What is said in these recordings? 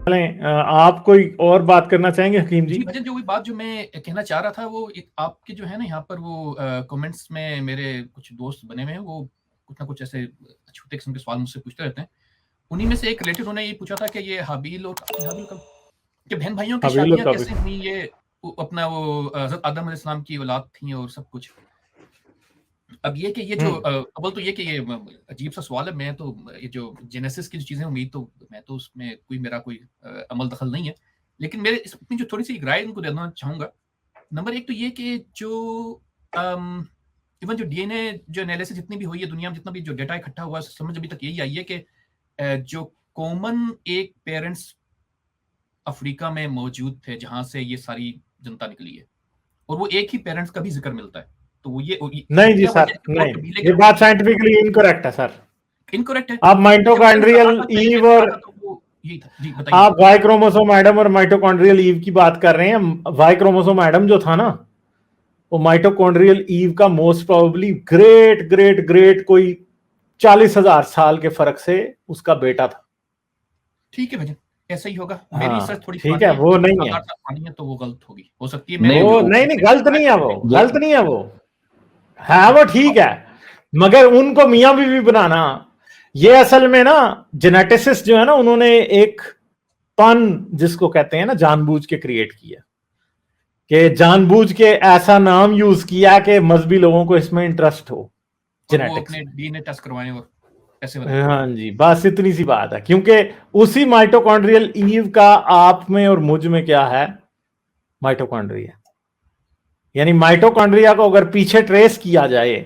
आप कोई और बात करना चाहेंगे हकीम जी? भजन, जो वही बात जो मैं कहना चाह रहा था, वो आपके जो है ना यहाँ पर वो कमेंट्स में मेरे कुछ दोस्त बने हुए हैं, वो कुछ ना कुछ ऐसे छोटे किस्म के सवाल मुझसे पूछते रहते हैं। उन्हीं में से एक रिलेटिव ने ये पूछा था कि ये हाबिल के बहन भाइयों की शादियां कैसे हुई, ये अपना वो हज़रत आदम अलैहिस्सलाम की औलाद थी और सब कुछ। अब ये कि ये जो अव्वल तो ये कि ये अजीब सा सवाल है। मैं तो ये जो जेनेसिस की जो चीज़ें उम्मीद तो मैं तो उसमें मेरा कोई अमल दखल नहीं है, लेकिन मेरे इसमें जो थोड़ी-सी राय उनको देना चाहूँगा। नंबर 1 तो ये कि जो इवन जो डीएनए जो एनालिसिस जितनी भी हुई है दुनिया में, जितना भी जो डेटा इकट्ठा हुआ है, समझ अभी तक यही आई है कि जो कॉमन एक पेरेंट्स अफ्रीका में मौजूद थे जहाँ से ये सारी जनता निकली है, और वो एक ही पेरेंट्स का भी ज़िक्र मिलता है। तो वो ये नहीं जी सर, नहीं, ये बात साइंटिफिकली इनकरेक्ट है सर। इनकरेक्ट है। आप माइटोकॉन्ड्रियल ईव और आप वाई क्रोमोसोम एडम और माइटोकॉन्ड्रियल ईव की बात कर रहे हैं। वाई क्रोमोसोम एडम जो था ना, वो माइटोकॉन्ड्रियल ईव का most probably great great great कोई 40,000 साल के फर्क से उसका बेटा था। ठीक है भजन, ऐसा ही होगा। मेरी सर थोड़ी ठीक है, वो नहीं है तो वो गलत होगी, हो सकती है। वो नहीं गलत नहीं है, वो गलत नहीं है, वो है, वो ठीक है। मगर उनको मियां बीवी बनाना, ये असल में ना जेनेटिसिस्ट जो है ना, उन्होंने एक पन जिसको कहते हैं ना जानबूझ के क्रिएट किया, कि जानबूझ के ऐसा नाम यूज किया कि मजहबी लोगों को इसमें इंटरेस्ट हो, जेनेटिक्स में डीएनए टेस्ट करवाएं और ऐसे हाँ जी, बस इतनी सी बात है। क्योंकि उसी माइटोकॉन्ड्रियल ईव का आप में और मुझ में क्या है, माइटोकॉन्ड्रिया। यानी माइटोकॉन्ड्रिया को अगर पीछे ट्रेस किया जाए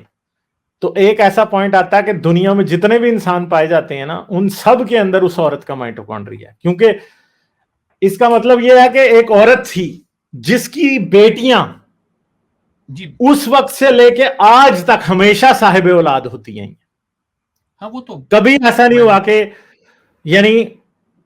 तो एक ऐसा पॉइंट आता है कि दुनिया में जितने भी इंसान पाए जाते हैं ना, उन सब के अंदर उस औरत का माइटोकॉन्ड्रिया है। क्योंकि इसका मतलब यह है कि एक औरत थी जिसकी बेटियां उस वक्त से लेके आज तक हमेशा साहिब औलाद होती हैं। हाँ, वो तो कभी ऐसा नहीं हुआ कि, यानी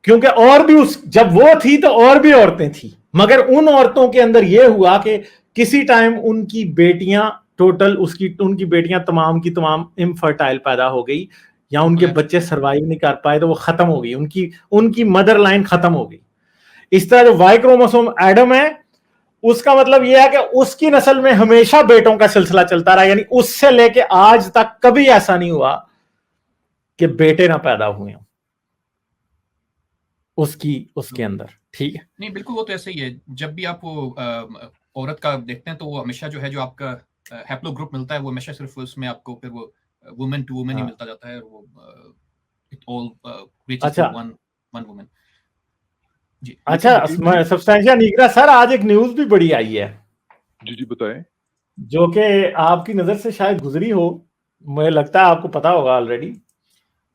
क्योंकि और भी जब वो थी तो और भी औरतें थी, मगर उन औरतों के अंदर यह हुआ कि किसी टाइम उनकी बेटियां टोटल उनकी बेटियां तमाम की तमाम इनफर्टाइल पैदा हो गई, या उनके बच्चे सरवाइव नहीं कर पाए, तो वो खत्म हो गई, उनकी मदर लाइन खत्म हो गई। इस तरह जो वाई क्रोमोसोम एडम है, उसका मतलब यह है कि उसकी नस्ल में हमेशा बेटों का सिलसिला चलता रहा, यानी उससे लेके आज तक कभी ऐसा नहीं हुआ कि बेटे ना पैदा हुए हों उसके अंदर। ठीक है, नहीं बिल्कुल, वो तो ऐसे ही है। जब भी आप वो औरत का देखते हैं तो वो हमेशा जो है, जो आपका हैप्लो ग्रुप मिलता है, वो हमेशा सिर्फ उसमें आपको फिर वो वुमेन टू वुमेन ही मिलता जाता है, वो it all reaches to one women. जी अच्छा, सब्सटेंशिया निग्रा सर, आज एक न्यूज भी बड़ी आई है। जी बताएं। जो कि आपकी नजर से शायद गुजरी हो, मुझे लगता है आपको पता होगा ऑलरेडी,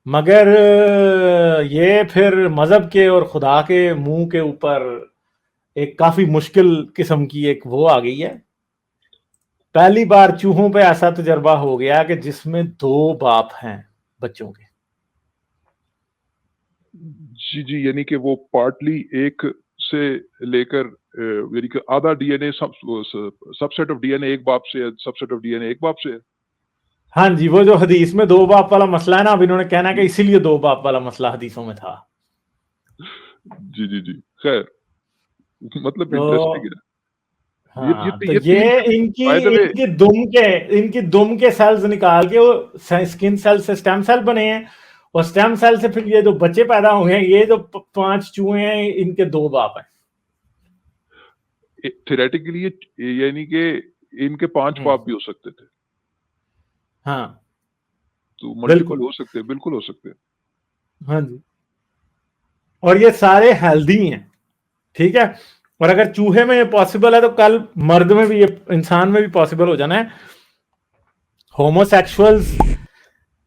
मगर ये फिर मजहब के और खुदा के मुंह के ऊपर एक काफी मुश्किल किस्म की एक वो आ गई है। पहली बार चूहों पे ऐसा तजर्बा हो गया कि जिसमें 2 बाप हैं बच्चों के। जी, यानी कि वो पार्टली एक से लेकर यानी कि आधा डीएनए सबसेट ऑफ डीएनए एक बाप से है, सबसेट ऑफ डीएनए एक बाप से है। हाँ जी, वो जो हदीस में 2 बाप वाला मसला है ना, अब इन्होंने कहना है कि इसीलिए 2 बाप वाला मसला हदीसों में था। जी खैर, मतलब इंटरेस्टिंग है। हाँ, तो ये इनकी दुम के सेल्स निकाल के वो स्किन सेल से स्टेम सेल बने हैं, और स्टेम सेल से फिर ये जो बच्चे पैदा हुए हैं, ये जो 5 चूहे हैं, इनके 2 बाप हैं। थ्योरेटिकली यानी कि इनके 5 बाप भी हो सकते थे। हाँ, तो मल्टीपल हो सकते हैं, बिल्कुल हो सकते हैं। हाँ जी, और ये सारे हेल्दी हैं। ठीक है, और अगर चूहे में ये पॉसिबल है तो कल मर्द में भी, ये इंसान में भी पॉसिबल हो जाना है। होमोसेक्सुअल्स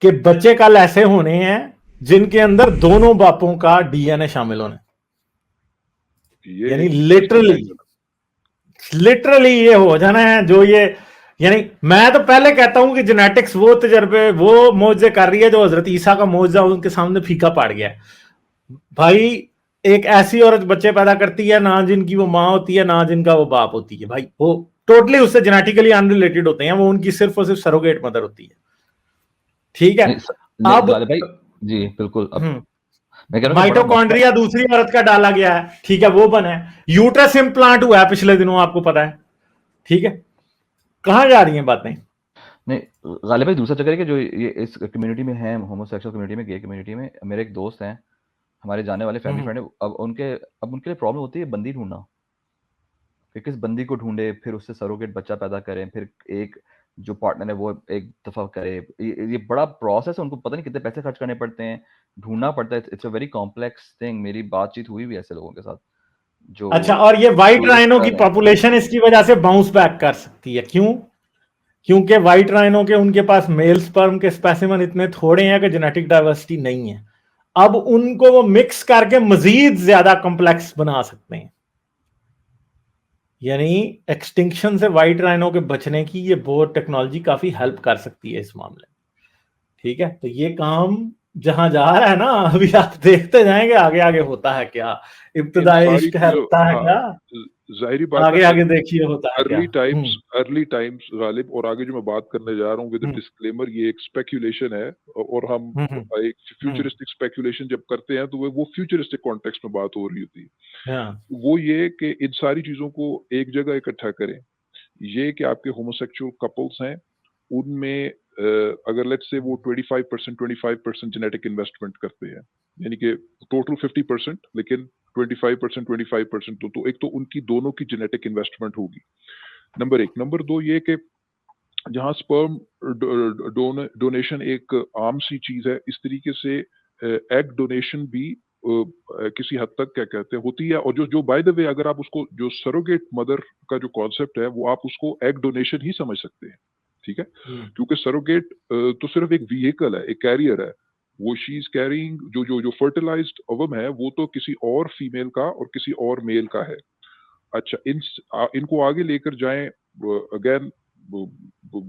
के बच्चे कल ऐसे होने हैं जिनके अंदर दोनों बापों का डीएनए शामिल होने, यानी लिटरली ये हो जाना है। जो ये, यानी मैं तो पहले कहता हूं कि जेनेटिक्स वो तजर्बे, वो मौजे कर रही है जो हजरत ईसा का मौजा उनके सामने फीका पड़ गया है। भाई, एक ऐसी औरत बच्चे पैदा करती है ना जिनकी वो माँ होती है, ना जिनका वो बाप होती है, भाई वो टोटली उससे जेनेटिकली अनरिलेटेड होते हैं, वो उनकी सिर्फ और सिर्फ सरोगेट मदर होती है। ठीक है, अब भाई जी बिल्कुल। मैं कह रहा हूँ कि बड़ा माइटोकॉन्ड्रिया दूसरी औरत का डाला गया है, ठीक है, वो बना है, यूट्रस इम्प्लांट हुआ है पिछले दिनों, आपको पता है, ठीक है। कहां जा रही हैं बातें? नहीं, गालिब भाई दूसरा चक्कर है कि जो ये इस कम्युनिटी में है, होमोसेक्सुअल कम्युनिटी में, गे कम्युनिटी में, मेरे एक दोस्त हैं, हमारे जाने वाले फैमिली फ्रेंड है, अब उनके लिए प्रॉब्लम होती है बंदी ढूंढना, कि किस बंदी को ढूंढे, फिर उससे सरोगेट बच्चा पैदा करें, फिर एक जो पार्टनर है वो एक दफा करे, ये बड़ा प्रोसेस है, उनको पता नहीं कितने पैसे खर्च करने पड़ते हैं, ढूंढना पड़ता है, it's a very complex thing. मेरी बातचीत हुई भी ऐसे लोगों के साथ जो अच्छा, और ये व्हाइट राइनो की पॉपुलेशन इसकी वजह से बाउंस बैक कर सकती है, क्यों? क्योंकि व्हाइट राइनो के उनके पास मेल स्पर्म के स्पेसिमन इतने थोड़े हैं कि जेनेटिक डाइवर्सिटी नहीं है, अब उनको वो मिक्स करके मजीद ज्यादा कॉम्प्लेक्स बना सकते हैं। यानी एक्सटिंक्शन से व्हाइट राइनो के बचने की ये बहुत टेक्नोलॉजी काफी हेल्प कर सकती है इस मामले में, ठीक है। तो ये काम जहां जा रहा है ना, अभी आप देखते जाएंगे आगे आगे होता है क्या, इब्तदाई इश्क है होता है क्या, जाहिर बात आगे आगे देखिए होता है क्या। अर्ली टाइम्स गालिब, और आगे जो मैं बात करने जा रहा हूँ विद डिस्क्लेमर, ये एक स्पेक्यूलेशन है, और हम एक फ्यूचरिस्टिक स्पेक्यूलेशन जब करते हैं तो वो फ्यूचरिस्टिक कॉन्टेक्स्ट में बात हो रही होती है। वो ये कि इन सारी चीजों को एक जगह इकट्ठा करें, ये कि आपके होमोसेक्सुअल कपल्स हैं, उनमें अगर लेट्स से वो 25% जेनेटिक इन्वेस्टमेंट करते हैं, यानी कि टोटल 50%, लेकिन 25% तो एक तो उनकी दोनों की जेनेटिक इन्वेस्टमेंट होगी, नंबर एक। नंबर दो ये कि जहां स्पर्म डोनेशन एक आम सी चीज है, इस तरीके से एग डोनेशन भी किसी हद तक क्या कहते हैं होती है, और जो बाय द वे अगर आप उसको जो सरोगेट मदर का जो कॉन्सेप्ट है वो आप उसको एग डोनेशन ही समझ सकते हैं, ठीक है, क्योंकि सरोगेट तो सिर्फ एक व्हीकल है, एक कैरियर है, वो शी इज कैरिंग जो फर्टिलाइज्ड ओवम है वो तो किसी और फीमेल का और किसी और मेल का है। अच्छा, इनको आगे लेकर जाएं, अगेन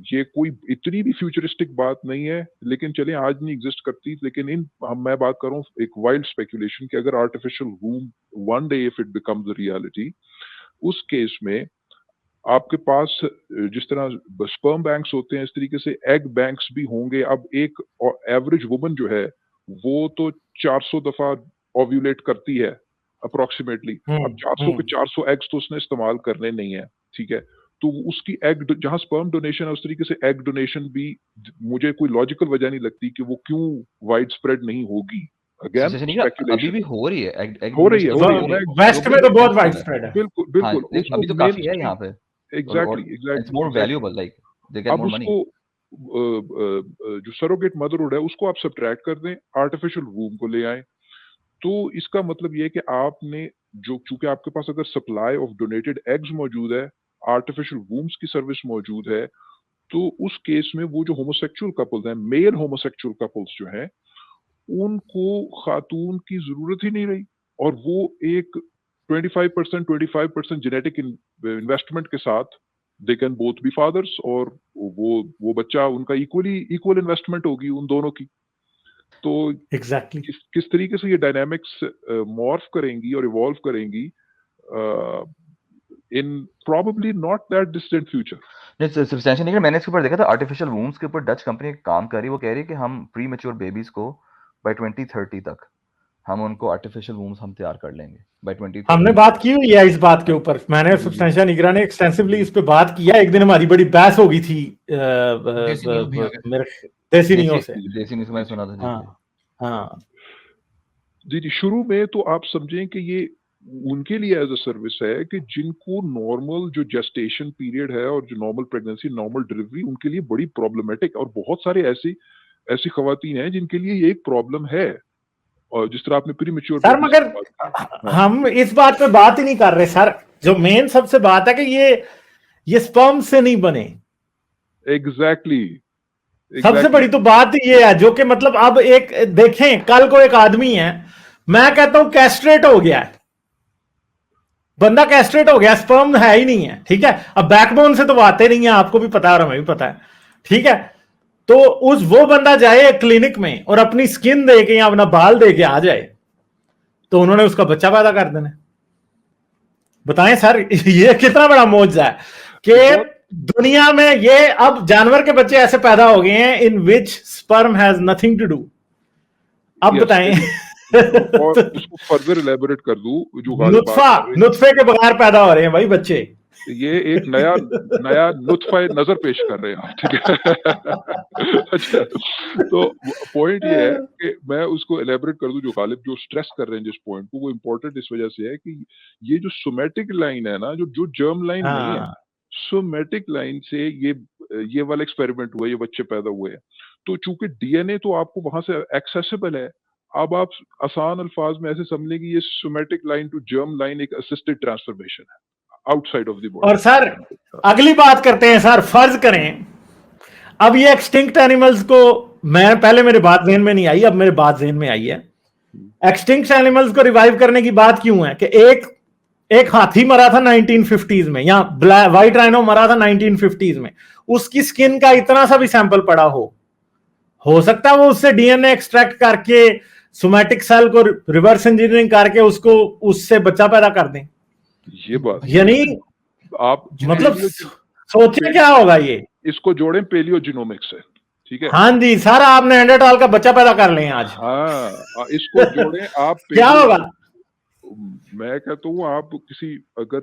ये कोई इतनी भी फ्यूचरिस्टिक बात नहीं है, लेकिन चलें आज नहीं एग्जिस्ट करती, लेकिन मैं बात कर रहा हूँ एक वाइल्ड स्पेकुलेशन कि अगर artificial womb one day if it becomes the reality, उस केस में आपके पास जिस तरह स्पर्म बैंक्स होते हैं इस तरीके से एग बैंक्स भी होंगे। अब एक एवरेज वुमन जो है वो तो 400 दफा ओव्यूलेट करती है अप्रोक्सीमेटली, अब 400 के 400 एग्स तो उसने इस्तेमाल करने नहीं है, ठीक है, तो उसकी एग जहां स्पर्म डोनेशन है उस तरीके से एग डोनेशन भी मुझे कोई लॉजिकल वजह नहीं लगती कि वो क्यों वाइड स्प्रेड नहीं होगी। अगेन अभी भी हो रही है, हो रही है वेस्ट में तो बहुत वाइड स्प्रेड है, बिल्कुल बिल्कुल, अभी तो काफी है यहाँ पे, exactly it's more valuable, like they get more money. जो सरोगेट मदरहुड है उसको आप सब्ट्रैक्ट कर दें, आर्टिफिशियल वूम को ले आए, तो इसका मतलब ये है कि आपने जो चूंकि आपके पास अगर सप्लाई ऑफ डोनेटेड एग्स मौजूद है, आर्टिफिशियल वूम्स की सर्विस मौजूद है, तो उस केस में वो जो होमोसेक्सुअल कपल्स हैं, मेल होमोसेक्सुअल कपल्स जो हैं, उनको खातून की जरूरत ही नहीं रही, और वो एक 25% जेनेटिक इन्वेस्टमेंट के साथ they can both be fathers, और वो बच्चा उनका इक्वल इन्वेस्टमेंट होगी उन दोनों की। तो एग्जैक्टली किस तरीके से ये डायनामिक्स मॉर्फ करेंगी और इवॉल्व करेंगी in probably not that distant future. Substantial नहीं, मैंने इसके ऊपर देखा था, आर्टिफिशियल वूम्स के ऊपर डच कंपनी काम कर रही है, वो कह रही है कि हम प्री मैच्योर बेबीज को बाय 2030 तक हम उनको आर्टिफिशियल वूम्स हम तैयार कर लेंगे बाय 2030। हमने बात की हुई है इस बात के ऊपर, मैंने सब्सटेंशियल निगरा ने एक्सटेंसिवली इस पे बात किया, एक दिन हमारी बड़ी बहस हो गई थी मेरे देसी न्यूज़ से मैं सुना था। हाँ जी, शुरू में तो आप समझें कि ये उनके लिए एज अ सर्विस है कि जिनको नॉर्मल जो जेस्टेशन पीरियड है और जो नॉर्मल प्रेगनेंसी, नॉर्मल डिलीवरी, उनके लिए बड़ी प्रॉब्लमेटिक, और बहुत सारे ऐसी खवातीन हैं जिनके लिए ये एक प्रॉब्लम है, और जिस तरह आपने प्रीमेच्योर सर, मगर हम इस बात पे बात ही नहीं कर रहे सर, जो मेन सबसे बात है कि ये स्पर्म से नहीं बने। एग्जैक्टली सबसे बड़ी तो बात ये है, जो कि मतलब अब एक देखें, कल को एक आदमी है, मैं कहता हूं कैस्ट्रेट हो गया है, बंदा कैस्ट्रेट हो गया, स्पर्म है ही नहीं है, ठीक है, अब बैकबोन से तो आते नहीं है, आपको भी पता है और हमें भी पता है, ठीक है, तो वो बंदा जाए क्लिनिक में और अपनी स्किन दे के या अपना बाल दे के आ जाए, तो उन्होंने उसका बच्चा पैदा कर देना। बताएं सर, ये कितना बड़ा मौजूदा है कि दुनिया में ये अब जानवर के बच्चे ऐसे पैदा हो गए हैं in which sperm has nothing to do. अब बताएं और उसको फर्दर इलेबोरेट कर दूं जो गालिब बात नुत्फा कर रहे नुत्फे के बगैर पैदा हो रहे हैं भाई बच्चे। हैं, ये एक नया नुत्फा नजर पेश कर रहे हैं आप, ठीक है। अच्छा, तो पॉइंट ये है कि मैं उसको इलेबोरेट कर दूं जो गालिब जो स्ट्रेस कर रहे हैं जिस पॉइंट को, वो इम्पोर्टेंट इस वजह से है कि ये जो सोमेटिक लाइन है ना, जो जर्म लाइन नहीं है, हाँ सोमेटिक लाइन से ये वाला एक्सपेरिमेंट हुआ, ये बच्चे पैदा हुए हैं। तो चूंकि डीएनए तो आपको वहां से एक्सेसिबल है, अब आप आसान अल्फाज में ऐसे समझ लें कि ये somatic line to germ line एक असिस्टेड ट्रांसफॉर्मेशन है आउटसाइड ऑफ द और बॉडी। सर अगली बात करते हैं सर, फर्ज करें अब ये एक्सटिंक्ट एनिमल्स को, मैं पहले मेरे बात जेहन में नहीं आई, अब मेरे बात जेहन में आई है। एक्सटिंक्ट एनिमल्स को रिवाइव करने की बात क्यों है कि एक हाथी मरा था 1950s में, या व्हाइट राइनो मरा था 1950s में, उसकी स्किन का इतना सा भी सैंपल पड़ा हो सकता है वो उससे डीएनए एक्सट्रैक्ट करके सोमैटिक सेल को रिवर्स इंजीनियरिंग करके उसको उससे बच्चा पैदा कर दें। ये बात यानी आप मतलब सोचिए क्या होगा ये। इसको जोड़ें पेलियोजिनोमिक्स से, ठीक है। हाँ जी सर, आप नेएंडरटाल का बच्चा पैदा कर लें आज। हाँ, इसको जोड़ें आप क्या होगा? मैं कहता हूँ आप किसी अगर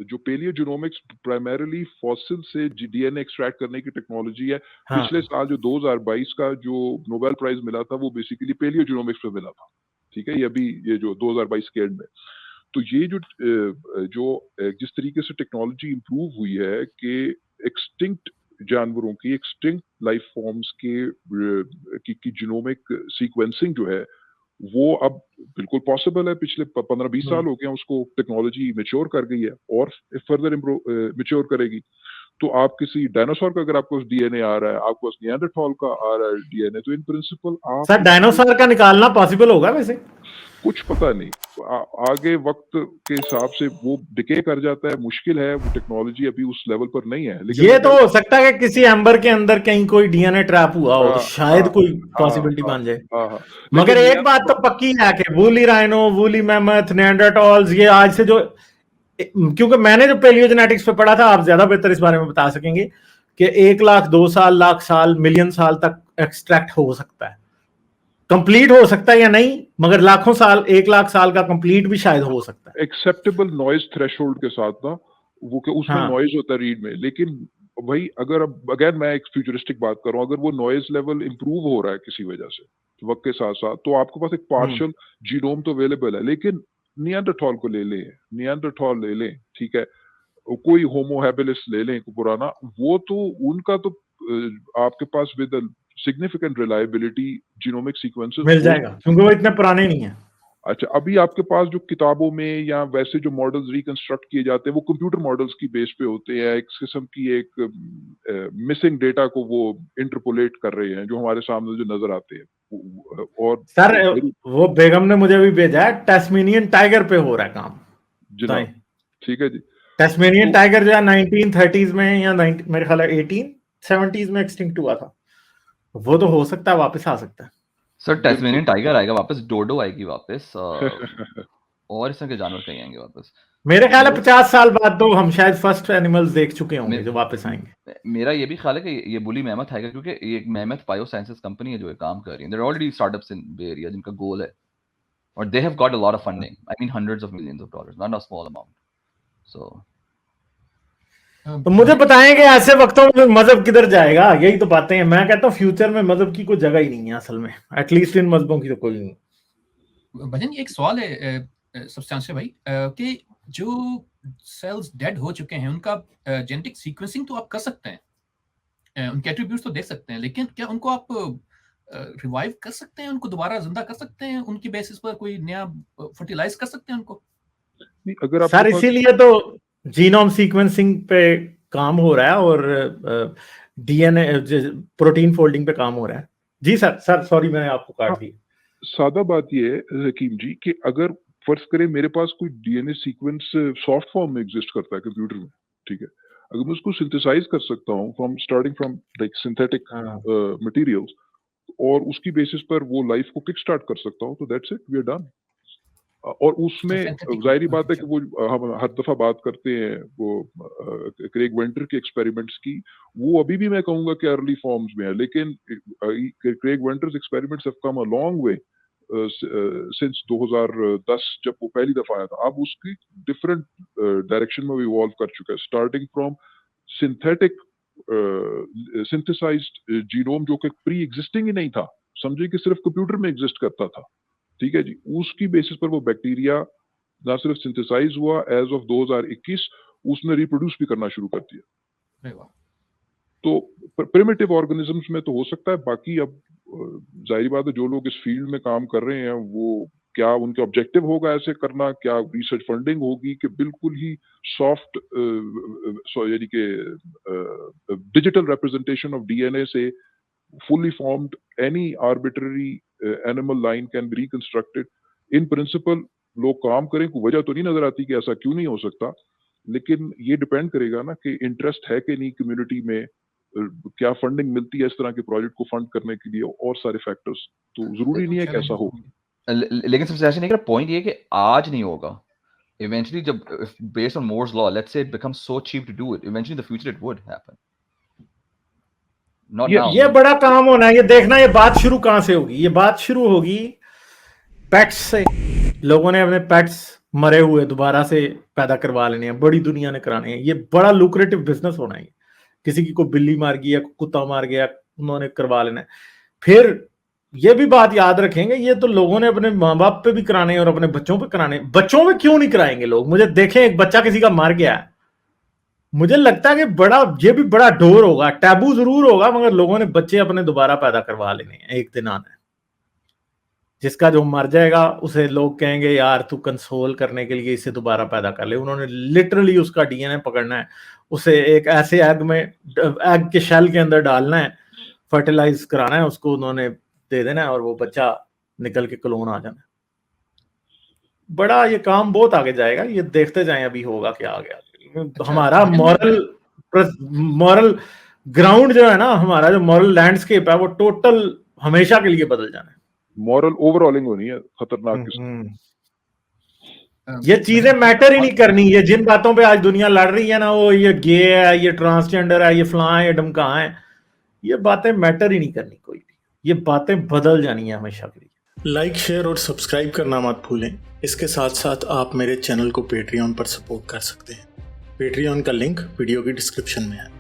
जो पेलियोजिनोमिक्स प्राइमरीली फॉसिल से डीएनए एक्सट्रैक्ट करने की टेक्नोलॉजी है। हाँ। पिछले साल जो 2022 का जो नोबेल प्राइज मिला था वो बेसिकली पेलियोजिनोमिक्स पे मिला था, ठीक है। ये जो 2022 के एंड में, तो ये जिस तरीके से टेक्नोलॉजी इंप्रूव हुई है कि एक्सटिंक्ट जानवरों की, एक्सटिंक्ट लाइफ फॉर्म्स की जीनोमिक सीक्वेंसिंग जो है वो अब बिल्कुल पॉसिबल है। पिछले 15-20 साल हो गए उसको, टेक्नोलॉजी मैच्योर कर गई है और फर्दर मैच्योर करेगी। तो आप किसी डायनासोर का अगर आपको डीएनए आ रहा है, आपको निएंडरथॉल का आ रहा है डीएनए, तो इन प्रिंसिपल आप सर डायनासोर का निकालना पॉसिबल होगा वैसे? कुछ पता नहीं, आगे वक्त के हिसाब से वो डिके कर जाता है, मुश्किल है, वो टेक्नोलॉजी अभी उस लेवल पर नहीं है। लेकिन ये तो हो सकता है कि किसी एम्बर के अंदर कहीं कोई डीएनए ट्रैप हुआ हो, तो शायद कोई पॉसिबिलिटी बन जाए। मगर एक बात तो पक्की है कि वूली राइनो, वूली मैमथ, नेएंडरटॉल्स, ये आज से जो, क्योंकि मैंने जो पेलियोजेनेटिक्स पे पढ़ा था, आप ज्यादा बेहतर इस बारे में बता सकेंगे कि 1 लाख, 2 साल, लाख साल, मिलियन साल तक एक्सट्रैक्ट हो सकता है, कंप्लीट हो सकता है या नहीं, मगर लाखों साल, 1 लाख साल का कंप्लीट भी शायद हो सकता है एक्सेप्टेबल नॉइज थ्रेशोल्ड के साथ ना, वो कि उसमें नॉइज होता है रीड में। लेकिन भाई अगर अब अगेन मैं एक फ्यूचरिस्टिक बात कर रहा हूँ, अगर वो नॉइज लेवल इंप्रूव हो रहा है किसी वजह से वक्त के साथ साथ, तो आपके पास एक पार्शियल जीनोम तो अवेलेबल है। लेकिन निएंडरथॉल को ले लें, निएंडरथॉल ले लें, ठीक है, कोई होमो हैबिलिस ले लें पुराना, वो तो उनका तो आपके पास with significant reliability genomic sequences मिल जाएगा, क्योंकि वो इतने पुराने नहीं है। अच्छा, अभी आपके पास जो किताबों में या वैसे जो मॉडल्स रिकंस्ट्रक्ट किए जाते हैं वो कंप्यूटर मॉडल्स की बेस पे होते हैं, एक किस्म की एक मिसिंग डेटा को वो इंटरपोलेट कर रहे हैं जो हमारे सामने जो नजर आते हैं। और सर वो बेगम ने मुझे भी भेजा है, टैस्मेनियन टाइगर पे हो रहा है काम जनाब, ठीक है जी। टैस्मेनियन टाइगर जो है 1930s में या मेरे ख्याल है 1870s में एक्सटिंक्ट हुआ था, वो तो हो सकता है वापस आ सकता है। सर टैस्मेनियन टाइगर आएगा वापस, डोडो आएगी वापस, और इस तरह के जानवर कहीं आएंगे वापस। मेरे ख्याल है 50 साल बाद तो हम शायद फर्स्ट एनिमल्स देख चुके होंगे जो वापस आएंगे। मेरा ये भी ख्याल है कि ये बुली मैमथ आएगा, क्योंकि ये एक मैमथ बायोसाइंसेस कंपनी है जो ये काम कर रही है। There already startups in Bay Area जिनका गोल है, और they have got a lot of funding, I mean hundreds of millions of dollars, not a small amount. So तो मुझे बताएं कि ऐसे वक्तों में मजहब किधर जाएगा? यही तो बातें हैं। मैं कहता हूँ फ्यूचर में मजहब की कोई जगह ही नहीं है असल में, एटलीस्ट इन मजहबों की तो कोई नहीं। भजन एक सवाल है सब्सटेंशियल भाई, कि जो सेल्स डेड हो चुके हैं उनका जेनेटिक सीक्वेंसिंग तो आप कर सकते हैं, उनके एट्रीब्यूट्स तो देख सकते हैं, लेकिन क्या उनको आप रिवाइव कर सकते हैं, उनको दोबारा जिंदा कर सकते हैं, उनकी बेसिस पर कोई नया फर्टिलाइज कर सकते हैं उनको? अगर आप सर इसीलिए तो जीनोम सीक्वेंसिंग पे काम हो रहा है और डीएनए प्रोटीन फोल्डिंग पे काम हो रहा है। जी सर सॉरी मैंने आपको काट दिया। सादा बात ये है हकीम जी कि अगर फर्ज करें मेरे पास कोई डीएनए सीक्वेंस सॉफ्ट फॉर्म में एग्जिस्ट करता है कंप्यूटर में, ठीक है, अगर मैं उसको सिंथेसाइज कर सकता हूँ starting from like synthetic materials, और उसकी बेसिस पर वो लाइफ को किक स्टार्ट कर सकता हूँ, तो that's it, we are done. और उसमें जाहिर बात है कि वो हम हर दफा बात करते हैं वो क्रेग वेंटर के एक्सपेरिमेंट्स की, वो अभी भी मैं कहूंगा कि अर्ली फॉर्म्स में है, लेकिन Craig Venter's experiments have come a long way since 2010 जब वो पहली दफा आया था, अब उसकी डिफरेंट डायरेक्शन में इवॉल्व कर चुका है, starting from synthetic synthesized genome जो कि प्री एग्जिस्टिंग ही नहीं था, समझे कि सिर्फ कंप्यूटर में एग्जिस्ट करता था, ठीक है जी, उसकी बेसिस पर वो बैक्टीरिया ना सिर्फ सिंथेसाइज हुआ, एज ऑफ 2021 उसने रिप्रोड्यूस भी करना शुरू कर दिया। तो प्रिमिटिव ऑर्गेनिजम्स में तो हो सकता है, बाकी अब जाहिर बात है जो लोग इस फील्ड में काम कर रहे हैं वो क्या उनका ऑब्जेक्टिव होगा ऐसे करना, क्या रिसर्च फंडिंग होगी कि बिल्कुल ही सॉफ्ट यानी कि डिजिटल रिप्रेजेंटेशन ऑफ डीएनए से fully formed any arbitrary animal line can be reconstructed in principle। लोग काम करें, कोई वजह तो नहीं नजर आती कि ऐसा क्यों नहीं हो सकता, लेकिन ये डिपेंड करेगा ना कि इंटरेस्ट है कि नहीं कम्युनिटी में, क्या फंडिंग मिलती है इस तरह के प्रोजेक्ट को फंड करने के लिए, और सारे फैक्टर्स, तो जरूरी नहीं है कि ऐसा हो। लेकिन सबसे ऐसा नहीं, पॉइंट ये कि आज नहीं होगा, इवेंचुअली जब based on Moore's law, let's say it becomes so cheap to do it, eventually in the future it would happen. ये बड़ा काम होना है, ये देखना ये बात शुरू कहां से होगी। ये बात शुरू होगी पेट्स से। लोगों ने अपने पेट्स मरे हुए दोबारा से पैदा करवा लेने हैं, बड़ी दुनिया ने कराने हैं। ये बड़ा लुक्रेटिव बिजनेस होना है। किसी की कोई बिल्ली मार गई या कुत्ता मार गया, उन्होंने करवा लेना है। फिर ये भी बात याद रखेंगे, ये तो लोगों ने अपने माँ बाप पे भी कराने हैं और अपने बच्चों पे कराने। बच्चों पे क्यों नहीं कराएंगे लोग? मुझे देखें एक बच्चा किसी का मर गया है, मुझे लगता है कि बड़ा ये भी बड़ा डोर होगा, टैबू जरूर होगा, मगर लोगों ने बच्चे अपने दोबारा पैदा करवा लेने हैं। एक दिन आना है जिसका जो मर जाएगा उसे लोग कहेंगे यार तू कंसोल करने के लिए इसे दोबारा पैदा कर ले। उन्होंने लिटरली उसका डीएनए पकड़ना है, उसे एक ऐसे एग में, एग के शेल के अंदर डालना है, फर्टिलाइज कराना है, उसको उन्होंने दे देना है और वो बच्चा निकल के क्लोन आ जाना है। बड़ा ये काम बहुत आगे जाएगा, ये देखते जाएं अभी होगा क्या आगे। हमारा मॉरल ग्राउंड जो है ना, हमारा जो मॉरल लैंडस्केप है वो टोटल हमेशा के लिए बदल जाना है। मॉरल ओवरऑलिंग होनी है खतरनाक। ये चीजें मैटर ही नहीं करनी। ये जिन बातों पे आज दुनिया लड़ रही है ना, वो ये गे है, ये ट्रांसजेंडर है, ये फलां है, डमका है, ये बातें मैटर ही नहीं करनी कोई भी। ये बातें बदल जानी है हमेशा के लिए। लाइक, शेयर और सब्सक्राइब करना मत भूलें। इसके साथ साथ आप मेरे चैनल को पेट्रियन पर सपोर्ट कर सकते हैं। पेट्रियन का लिंक वीडियो की डिस्क्रिप्शन में है।